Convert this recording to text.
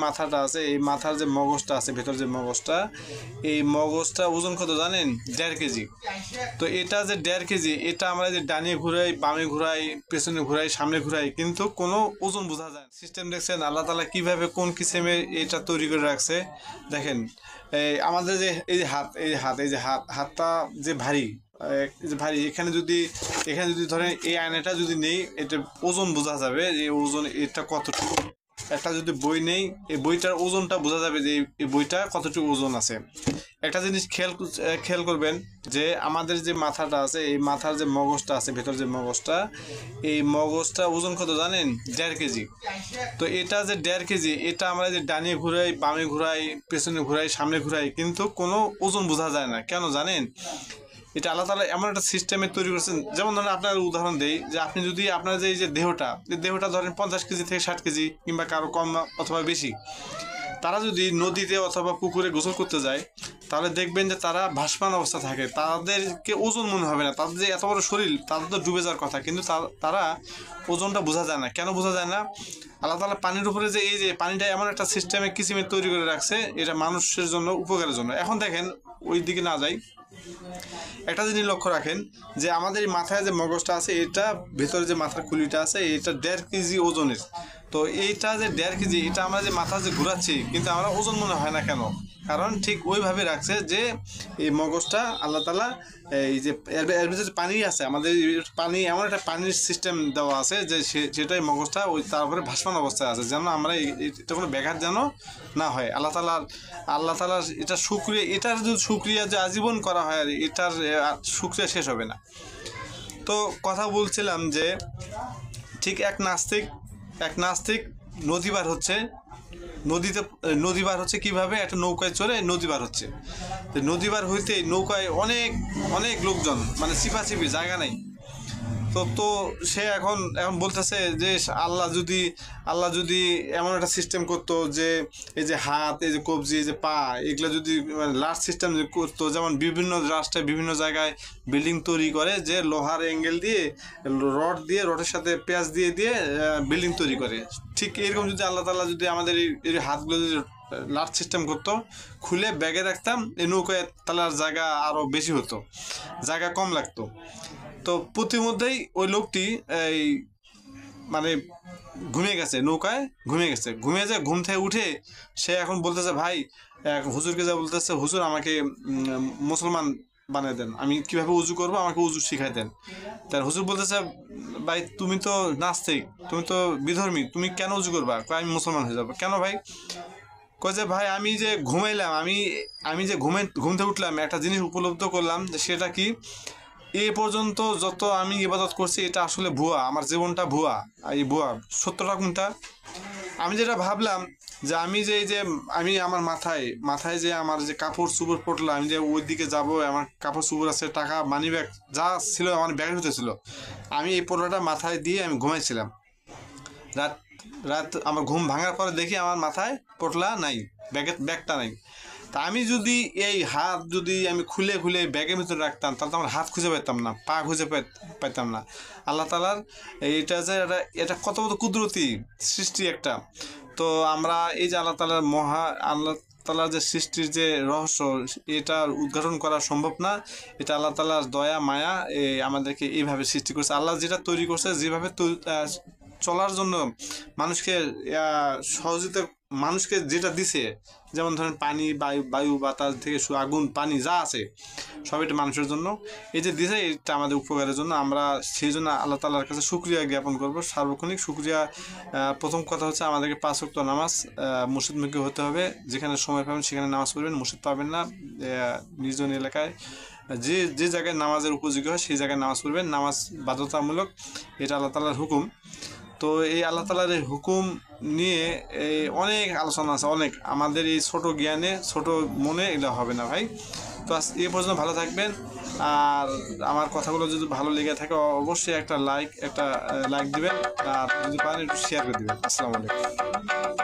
মাথাটা আছে, এই মাথার যে মগজটা আছে, ভেতর যে মগজটা, এই মগজটা ওজন কত জানেন? 1.5 কেজি। তো এটা যে 1.5 কেজি, এটা আমরা যে ডানে ঘুরাই, বামে ঘুরাই, পেছনে ঘুরাই, সামনে ঘুরাই, কিন্তু কোনো ওজন বোঝা যায় না। সিস্টেম দেখছেন আল্লাহ তাআলা কিভাবে কোন কিসেমে এটা তৈরি করে রাখছে। দেখেন এই আমাদের যে এই যে হাত, এই যে হাতটা যে ভারী, ভারী, এখানে যদি ধরেন এই আয়নাটা যদি নেই, এটা ওজন বোঝা যাবে যে ওজন এটা কতটুকু। একটা যদি বই নেই, এই বইটার ওজনটা বোঝা যাবে যে এই বইটা কতটুকু ওজন আছে। একটা জিনিস খেয়াল করবেন যে আমাদের যে মাথাটা আছে, এই মাথার যে মগজটা আছে, ভেতর যে মগজটা, এই মগজটা ওজন কত জানেন? 1.5 কেজি। তো এটা যে 1.5 কেজি, এটা আমরা যে ডানে ঘুরাই, বামে ঘুরাই, পেছনে ঘুরাই, সামনে ঘুরাই, কিন্তু কোনো ওজন বোঝা যায় না। কেন জানেন? এটা আল্লাহ তাআলা এমন একটা সিস্টেমে তৈরি করেছেন। যেমন ধরেন আপনার উদাহরণ দেই, যে আপনি যদি আপনার যে এই যে দেহটা ধরেন 50 কেজি থেকে 60 কেজি কিংবা কারো কম অথবা বেশি, তারা যদি নদীতে অথবা পুকুরে গোসল করতে যায়, তাহলে দেখবেন যে তারা ভাসমান অবস্থা থাকে, তাদেরকে ওজন মনে হবে না। তাদের যে এত বড় শরীর, তাদের তো ডুবে যাওয়ার কথা, কিন্তু তারা ওজনটা বোঝা যায় না। কেন বোঝা যায় না? আল্লাহ তাআলা পানির উপরে যে এই যে পানিটা এমন একটা সিস্টেমে কিসিমে তৈরি করে রাখছে, এটা মানুষের জন্য উপকারের জন্য। এখন দেখেন, ওই দিকে না যাই, একটা জিনিস লক্ষ্য রাখেন যে আমাদের মাথায় যে মগজটা আছে, এটা ভেতরে যে মাথার খুলিটা আছে, এটা 1.5 কেজি ওজনের। তো এইটা যে 1.5 কেজি, এটা আমরা যে মাথা যে ঘুরাচ্ছি, কিন্তু আমরা ওজন মনে হয় না কেন? কারণ ঠিক ওইভাবে রাখছে যে এই মগজটা আল্লাহ তাআলা এই যে এর ভিতরে পানি আছে, আমাদের পানি, এমন একটা পানির সিস্টেম দেওয়া আছে যে সেটাই মগজটা ওই তারপরে ভাসমান অবস্থায় আছে, যেন আমরা এটা কোনো ব্যাঘাত যেন না হয়। আল্লাহ তাআলা এটা শুকরিয়া, এটার যদি শুকরিয়া যে আজীবন করা হয়, আর এটার শুকরিয়া শেষ হবে না। তো কথা বলছিলাম যে ঠিক এক নাস্তিক নদী পার হচ্ছে কিভাবে? একটা নৌকায় চড়ে নদী পার হচ্ছে। নদী পার হইতে নৌকায় অনেক লোকজন, মানে চিপাচিপি, জায়গা নাই। তো সে এখন বলতেছে যে আল্লাহ যদি এমন একটা সিস্টেম করতো যে এই যে হাত, এই যে কবজি, এই যে পা, এগুলো যদি লার্জ সিস্টেম করতো, যেমন বিভিন্ন রাষ্ট্রে বিভিন্ন জায়গায় বিল্ডিং তৈরি করে, যে লোহার অ্যাঙ্গেল দিয়ে, রডের সাথে পেঁয়াজ দিয়ে বিল্ডিং তৈরি করে, ঠিক এরকম যদি আল্লাহ তাআলা যদি আমাদের এই হাতগুলো যদি লার্জ সিস্টেম করতো, খুলে ব্যাগে রাখতাম, এই নৌকায় তাহলে জায়গা আরও বেশি হতো, জায়গা কম লাগতো। তো প্রতিমধ্যেই ওই লোকটি এই মানে ঘুমিয়ে গেছে, নৌকায় ঘুমিয়ে যায়। ঘুম থেকে উঠে সে এখন বলতেছে, ভাই হুজুরকে যা বলতেছে, হুজুর আমাকে মুসলমান বানিয়ে দেন, আমি কিভাবে উজু করবো, আমাকে উজু শিখাই দেন। তার হুজুর বলতেছে, ভাই তুমি তো নাস্তিক, তুমি তো বিধর্মী, তুমি কেন উজু করবা? আমি মুসলমান হয়ে যাবো। কেন ভাই? কয় যে ভাই আমি যে ঘুমাইলাম, আমি যে ঘুম থেকে উঠলাম, একটা জিনিস উপলব্ধ করলাম, যে সেটা কি, এ পর্যন্ত যত আমি ইবাদত করছি, এটা আসলে ভুয়া, আমার জীবনটা ভুয়া। এই ভুয়া সত্যটা কোনটা? আমি যেটা ভাবলাম যে আমি আমার মাথায় যে আমার যে কাপড় চোপড় পড়লো, আমি যে ওই দিকে যাবো, আমার কাপড় চোপড় আছে, টাকা, মানি ব্যাগ যা ছিল আমার ব্যাগের ভিতরে ছিল, আমি এই পোটলাটা মাথায় দিয়ে আমি ঘুমাইছিলাম। রাত আমার ঘুম ভাঙার পরে দেখি আমার মাথায় পোটলা নাই, ব্যাগটা নাই। তা আমি যদি এই হাত যদি আমি খুলে ব্যাগের ভিতরে রাখতাম, তাহলে তো আমার হাত খুঁজে পেতাম না, পা খুঁজে পাইতাম না। আল্লাহ তাআলার এটা যে এটা কত কুদরতি সৃষ্টি একটা। তো আমরা এই যে আল্লাহ তাআলার যে সৃষ্টির যে রহস্য, এটা উদ্ঘাটন করা সম্ভব না। এটা আল্লাহ তাআলার দয়া মায়া, আমাদেরকে এইভাবে সৃষ্টি করছে। আল্লাহ যেটা তৈরি করছে, যেভাবে চলার জন্য মানুষকে সহযোগিতা, মানুষকে যেটা দিছে, যেমন ধরেন পানি, বায়ু, বাতাস থেকে আগুন, পানি যা আছে, সব এটা মানুষের জন্য। এই যে দিছে, এটা আমাদের উপকারের জন্য। আমরা সেই জন্য আল্লাহ তাআলার কাছে শুকরিয়া জ্ঞাপন করবো, সার্বক্ষণিক শুকরিয়া। প্রথম কথা হচ্ছে আমাদেরকে 5 ওয়াক্ত নামাজ মসজিদমুখী হতে হবে। যেখানে সময় পাবেন সেখানে নামাজ পড়বেন, মসজিদ পাবেন না, নিজ এলাকায় যে জায়গায় নামাজের উপযোগী হয় সেই জায়গায় নামাজ পড়বেন। নামাজ বাধ্যতামূলক, এটা আল্লাহ তাআলার হুকুম। তো এই আল্লাহ তাআলার এই হুকুম নিয়ে অনেক আলোচনা আছে, অনেক, আমাদের এই ছোট জ্ঞানে, ছোট মনে এগুলো হবে না ভাই। তো আজ এই পর্যন্ত ভালো থাকবেন। আর আমার কথাগুলো যদি ভালো লেগে থাকে, অবশ্যই একটা লাইক দিবেন, আর যদি পারেন একটু শেয়ার করে দিবেন। আসসালামু আলাইকুম।